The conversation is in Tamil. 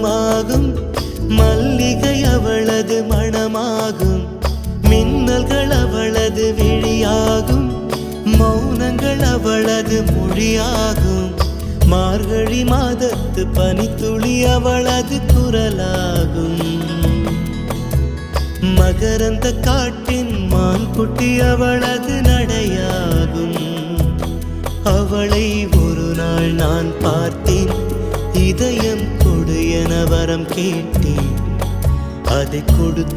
சுகமாகும், மல்லிகை அவளது மணமாகும், மின்னல்கள் அவளது விழியாகும், மௌனங்கள் அவளது மொழியாகும், மார்கழி மாதத்து பனித்துளி அவளது குரலாகும், மகரந்த காட்டின் மான்குட்டி அவளது நடையாகும். அவளை ஒரு நாள் நான் பார்த்தேன், இதயம் கொடு என வரம் கேட்டேன், அதை கொடுத்தார்.